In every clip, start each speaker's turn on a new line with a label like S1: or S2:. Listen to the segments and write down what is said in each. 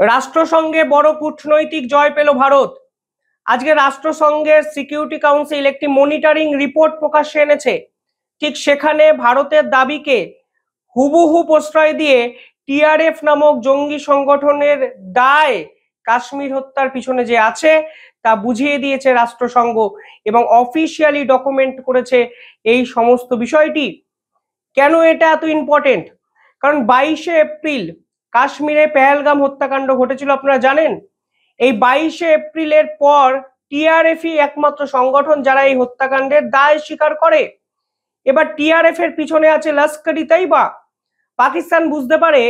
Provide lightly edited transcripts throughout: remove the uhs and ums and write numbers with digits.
S1: রাষ্ট্রসংঘে বড় কূটনৈতিক জয় পেল ভারত। আজকে রাষ্ট্রসংঘের সিকিউরিটি কাউন্সিল একটি মনিটরিং রিপোর্ট প্রকাশ্যে এনেছে। ঠিক সেখানে ভারতের দাবিকে হুবহু প্রশ্রয় দিয়ে টিআরএফ নামক জঙ্গি সংগঠনের দায় কাশ্মীর হত্যার পিছনে যে আছে তা বুঝিয়ে দিয়েছে রাষ্ট্রসংঘ এবং অফিসিয়ালি ডকুমেন্ট করেছে এই সমস্ত বিষয়টি। কেন এটা এত ইম্পর্টেন্ট? কারণ 22শে এপ্রিল কাশ্মীরে পেহেলগাম হত্যাকাণ্ড ঘটেছিল, আপনারা জানেন। এই 22শে এপ্রিলের পর টিআরএফই একমাত্র সংগঠন যারা এই হত্যাকাণ্ডের দায় স্বীকার করে। এবার টিআরএফ এর পিছনে আছে লস্কর-ই তৈবা। পাকিস্তান বুঝতে পারে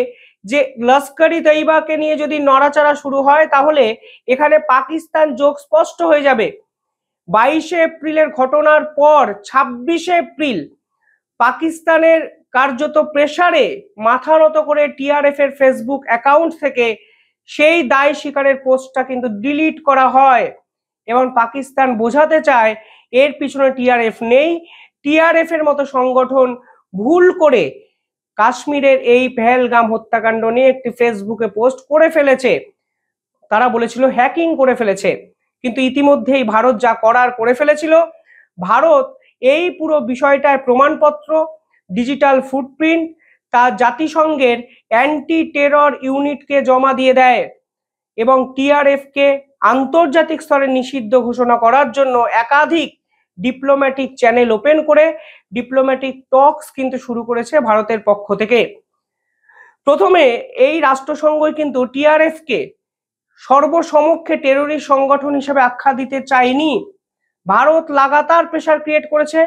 S1: যে লস্কর-ই তৈবাকে নিয়ে যদি নড়াচড়া শুরু হয় তাহলে এখানে পাকিস্তান যোগ স্পষ্ট হয়ে যাবে। 22শে এপ্রিলের ঘটনার পর 26শে এপ্রিল পাকিস্তানের কার্যত প্রেসারে মাথা নত করে টিআরএফ এর ফেসবুক অ্যাকাউন্ট থেকে সেই দায় স্বীকারের পোস্টটা কিন্তু ডিলিট করা হয় এবং পাকিস্তান বোঝাতে চায় এর পিছনে টিআরএফ নেই। টিআরএফ এর মতো সংগঠন ভুল করে কাশ্মীরের এই পেহেলগাম হত্যাকাণ্ড নিয়ে একটি ফেসবুকে পোস্ট করে ফেলেছে। তারা বলেছিল হ্যাকিং করে ফেলেছে, কিন্তু ইতিমধ্যেই ভারত যা করার করে ফেলেছিল। ভারত এই পুরো বিষয়টার প্রমাণপত্র, ডিজিটাল ফুটপ্রিন্ট তা জাতিসংঘের অ্যান্টি টেরর ইউনিটকে জমা দিয়ে দেয় এবং টিআরএফ কে আন্তর্জাতিক স্তরে নিষিদ্ধ ঘোষণা করার জন্য একাধিক ডিপ্লোম্যাটিক চ্যানেল ওপেন করে ডিপ্লোম্যাটিক টকস কিন্তু শুরু করেছে ভারতের পক্ষ থেকে। প্রথমে এই রাষ্ট্রসংঘই কিন্তু টিআরএফ কে সর্বসমক্ষে টেররিস্ট সংগঠন হিসেবে আখ্যা দিতে চায়নি। ভারত লাগাতার প্রেসার ক্রিয়েট করেছে,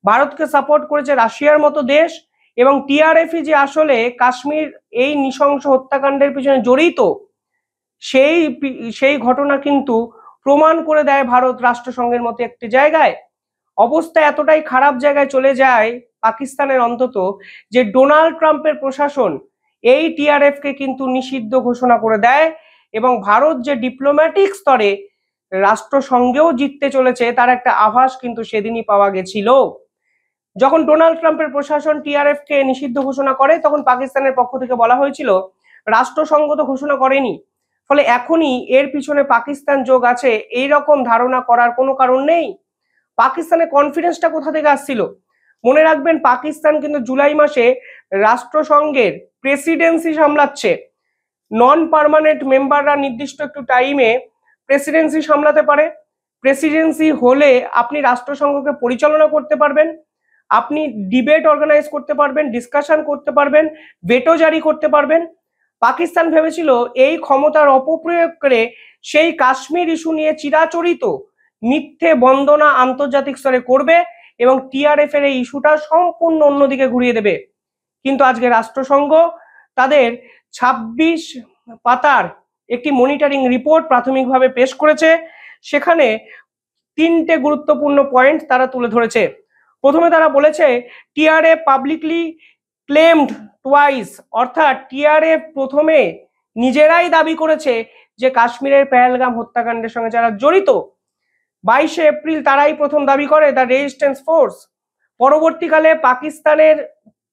S1: ভারতকে সাপোর্ট করেছে রাশিয়ার মতো দেশ, এবং টিআরএফই যে আসলে কাশ্মীর এই নৃশংস হত্যাকাণ্ডের পিছনে জড়িত সেই ঘটনা কিন্তু প্রমাণ করে দেয় ভারত রাষ্ট্রসংঘের মতো একটি জায়গায়। অবস্থা এতটাই খারাপ জায়গায় চলে যায় পাকিস্তানের অন্তত, যে ডোনাল্ড ট্রাম্পের প্রশাসন এই টিআরএফ কে কিন্তু নিষিদ্ধ ঘোষণা করে দেয় এবং ভারত যে ডিপ্লোম্যাটিক স্তরে রাষ্ট্রসংঘেও জিততে চলেছে তার একটা আভাস কিন্তু সেদিনই পাওয়া গেছিল। যখন ডোনাল্ড ট্রাম্পের প্রশাসন টিআরএফ কে নিষিদ্ধ ঘোষণা করে তখন পাকিস্তানের পক্ষ থেকে বলা হয়েছিল রাষ্ট্রসংঘ তো ঘোষণা করেনি, ফলে এখনই এর পিছনে পাকিস্তান যোগ আছে এই রকম ধারণা করার কোনো কারণ নেই। পাকিস্তানের কনফিডেন্সটা কোথা থেকে আসছিল? মনে রাখবেন, পাকিস্তান কিন্তু জুলাই মাসে রাষ্ট্রসংঘের প্রেসিডেন্সি সামলাচ্ছে। নন পার্মানেন্ট মেম্বাররা নির্দিষ্ট একটু টাইমে প্রেসিডেন্সি সামলাতে পারে। প্রেসিডেন্সি হলে আপনি রাষ্ট্রসংঘকে পরিচালনা করতে পারবেন, আপনি ডিবেট অর্গানাইজ করতে পারবেন, ডিসকাশন করতে পারবেন, ভেটো জারি করতে পারবেন। পাকিস্তান ভেবেছিল এই ক্ষমতার অপপ্রয়োগ করে সেই কাশ্মীর ইস্যু নিয়ে চিরাচরিত মিথ্যে বন্দনা আন্তর্জাতিক স্তরে করবে এবং টিআরএফ এর এই ইস্যুটা সম্পূর্ণ অন্যদিকে ঘুরিয়ে দেবে। কিন্তু আজকে রাষ্ট্রসংঘ তাদের 26 পাতার একটি মনিটরিং রিপোর্ট প্রাথমিকভাবে পেশ করেছে। সেখানে 3টে গুরুত্বপূর্ণ পয়েন্ট তারা তুলে ধরেছে। প্রথমে তারা বলেছে টিআরএফ পাবলিকলি ক্লেমড টুয়াইস, অর্থাৎ টিআরএফ প্রথমে নিজেরাই দাবি করেছে যে কাশ্মীরের পেহেলগাম হত্যাকাণ্ডের সঙ্গে যারা জড়িত। 22শে এপ্রিল তারাই প্রথম দাবি করে দ্য রেজিস্ট্যান্স ফোর্স। পরবর্তীকালে পাকিস্তানের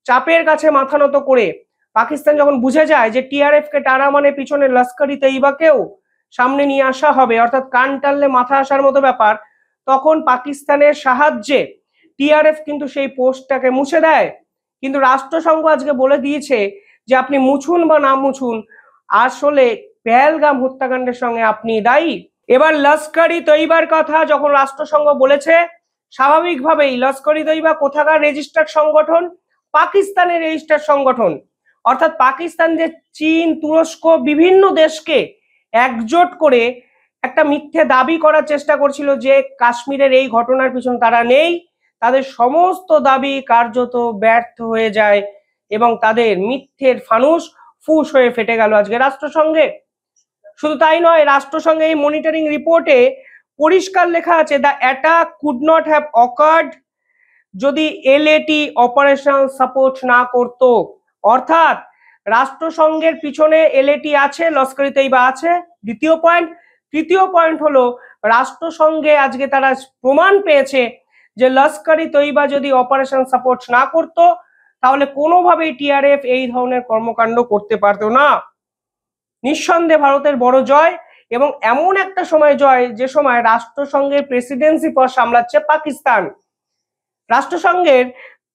S1: চাপের কাছে মাথা নত করে পাকিস্তান যখন বুঝে যায় যে টিআরএফ কে টানা মানে পিছনে লস্কর-ই তৈবাকেও সামনে নিয়ে আসা হবে, অর্থাৎ কান টানলে মাথা আসার মতো ব্যাপার, তখন পাকিস্তানের সাহায্যে টিআরএফ কিন্তু সেই পোস্টটাকে মুছে দেয়। কিন্তু রাষ্ট্রসংঘ আজকে বলে দিয়েছে যে আপনি মুছুন বা না মুছুন, আসলে পেহেলগাম হত্যাকাণ্ডের সঙ্গে আপনি দায়ী। এবার লস্কর-ই তৈবার কথা যখন রাষ্ট্রসংঘ বলেছে, স্বাভাবিকভাবেই লস্কর-ই তৈবা কোথাকার রেজিস্টার্ড সংগঠন? পাকিস্তানের রেজিস্টার্ড সংগঠন। অর্থাৎ পাকিস্তান যে চীন, তুরস্ক বিভিন্ন দেশকে একজোট করে একটা মিথ্যে দাবি করার চেষ্টা করছিল যে কাশ্মীরের এই ঘটনার পিছনে তারা নেই, তাদের সমস্ত দাবি কার্যত ব্যর্থ হয়ে যায় এবং তাদের মিথ্যের ফানুস ফুস হয়ে ফেটে গেল আজকে রাষ্ট্রসংঘে। শুধু তাই নয়, রাষ্ট্রসংঘে এই মনিটরিং রিপোর্টে পরিষ্কার লেখা আছে the attack could not have occurred যদি এলএটি অপারেশন সাপোর্ট না করত। অর্থাৎ রাষ্ট্রসংঘের পিছনে এলএটি আছে, লস্কর-ই তৈবা আছে, দ্বিতীয় পয়েন্ট। তৃতীয় পয়েন্ট হলো রাষ্ট্রসংঘে আজকে তারা প্রমাণ পেয়েছে যে লস্কর-ই তৈবা যদি অপারেশন সাপোর্ট না করত তাহলে কোনোভাবেই টিআরএফ এই ধরনের কর্মকাণ্ড করতে পারতো না। নিঃসন্দেহে ভারতের বড় জয়, এবং এমন একটা সময় জয় যে সময় রাষ্ট্রসংঘের প্রেসিডেন্সি পদ সামলাচ্ছে পাকিস্তান। রাষ্ট্রসংঘের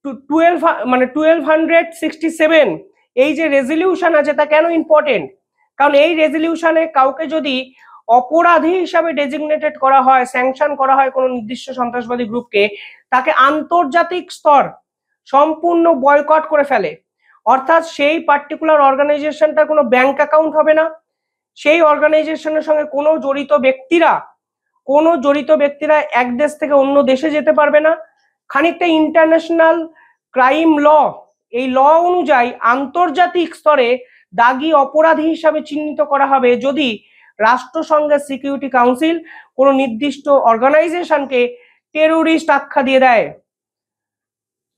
S1: 1267 এই যে রেজলিউশন আছে তা কেন ইম্পর্টেন্ট? কারণ এই রেজলিউশনে কাউকে যদি অপরাধী হিসাবে ডেজিগনেটেড করা হয়, স্যাংশন করা হয় কোনো নির্দিষ্ট সন্ত্রাসবাদী গ্রুপকে, তাকে আন্তর্জাতিক স্তর সম্পূর্ণ বয়কট করে ফেলে। অর্থাৎ সেই পার্টিকুলার অর্গানাইজেশনটার কোনো ব্যাংক অ্যাকাউন্ট হবে না, সেই অর্গানাইজেশনের সঙ্গে কোনো জড়িত ব্যক্তিরা এক দেশ থেকে অন্য দেশে যেতে পারবে না। খানিকটা ইন্টারন্যাশনাল ক্রাইম ল, এই ল অনুযায়ী আন্তর্জাতিক স্তরে দাগী অপরাধী হিসাবে চিহ্নিত করা হবে যদি রাষ্ট্রসংঘের সিকিউরিটি কাউন্সিল কোনো নির্দিষ্ট অর্গানাইজেশনকে টেরোরিস্ট আখ্যা দিয়ে দেয়।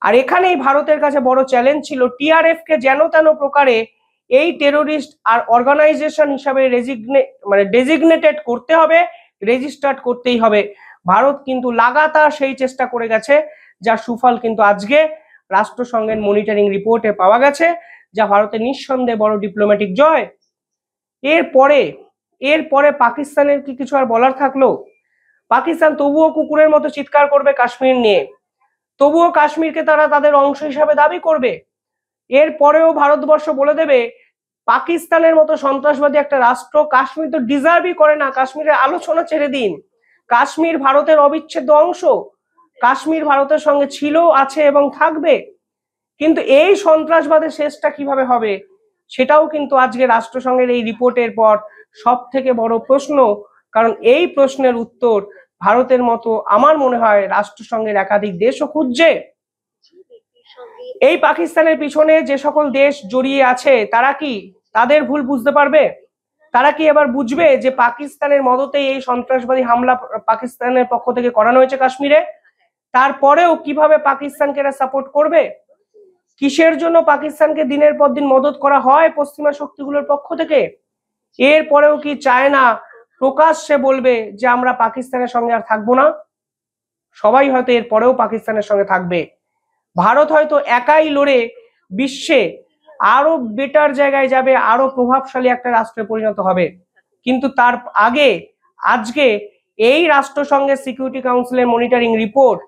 S1: আর এখানেই ভারতের কাছে বড় চ্যালেঞ্জ ছিল, টিআরএফ কে যেন তেন প্রকারে এই টেরোরিস্ট আর অর্গানাইজেশন হিসাবে ডেজিগনেটেড করতে হবে, রেজিস্টার্ড করতেই হবে। ভারত কিন্তু লাগাতার সেই চেষ্টা করে গেছে, যার সুফল কিন্তু আজকে রাষ্ট্রসংঘের মনিটরিং রিপোর্টে পাওয়া গেছে, যা ভারতের নিঃসন্দেহে বড় ডিপ্লোম্যাটিক জয়। এরপরে পাকিস্তানের কি কিছু আর বলার থাকলো? পাকিস্তান তবুও কুকুরের মতো চিৎকার করবে কাশ্মীর নিয়ে, তবুও কাশ্মীরকে তারা তাদের অংশ হিসাবে দাবি করবে। এরপরেও ভারতবর্ষ বলে দেবে পাকিস্তানের মতো সন্ত্রাসবাদী একটা রাষ্ট্র কাশ্মীর তো ডিজার্ভই করে না। কাশ্মীরের আলোচনা ছেড়ে দিন, কাশ্মীর ভারতের অবিচ্ছেদ্য অংশ, কাশ্মীর ভারতের সঙ্গে ছিল, আছে এবং থাকবে। কিন্তু এই সন্ত্রাসবাদের শেষটা কিভাবে হবে সেটাও কিন্তু আজকে রাষ্ট্রসংঘের এই রিপোর্টের পর সব থেকে বড় প্রশ্ন। কারণ এই প্রশ্নের উত্তর ভারতের মতো আমার মনে হয় রাষ্ট্রসংঘের একাধিক দেশও খুঁজছে। এই পাকিস্তানের পিছনে যে সকল দেশ জড়িয়ে আছে তারা কি তাদের ভুল বুঝতে পারবে? তারা কি এবার বুঝবে যে পাকিস্তানের মদতেই এই সন্ত্রাসবাদী হামলা পাকিস্তানের পক্ষ থেকে করানো হয়েছে কাশ্মীরে? তারপরেও কিভাবে পাকিস্তানকে এরা সাপোর্ট করবে? কিসের জন্য পাকিস্তানকে দিনের পর দিন মদত করা হয় পশ্চিমা শক্তিগুলোর পক্ষ থেকে? এরপরেও কি চায়না প্রকাশ্যে বলবে যে আমরা পাকিস্তানের সঙ্গে আর থাকবো না? সবাই হয়তো এরপরেও পাকিস্তানের সঙ্গে থাকবে। ভারত হয়তো একাই লড়ে বিশ্বে আরো বেটার জায়গায় যাবে, আরো প্রভাবশালী একটা রাষ্ট্রে পরিণত হবে। কিন্তু তার আগে আজকে এই রাষ্ট্রসংঘের সিকিউরিটি কাউন্সিলের মনিটরিং রিপোর্ট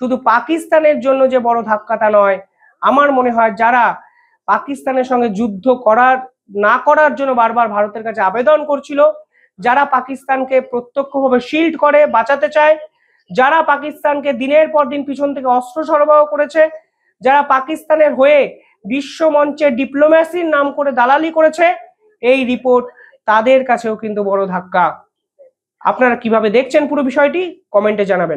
S1: শুধু পাকিস্তানের জন্য যে বড় ধাক্কা তা নয়, আমার মনে হয় যারা পাকিস্তানের সঙ্গে যুদ্ধ না করার জন্য বারবার ভারতের কাছে আবেদন করছিল, যারা পাকিস্তানকে প্রত্যক্ষভাবে শিল্ড করে বাঁচাতে চায়, যারা পাকিস্তানকে দিনের পর দিন পিছন থেকে অস্ত্র সরবরাহ করেছে, যারা পাকিস্তানের হয়ে বিশ্ব মঞ্চে ডিপ্লোম্যাসির নাম করে দালালি করেছে, এই রিপোর্ট তাদের কাছেও কিন্তু বড় ধাক্কা। আপনারা কিভাবে দেখছেন পুরো বিষয়টি কমেন্টে জানাবেন।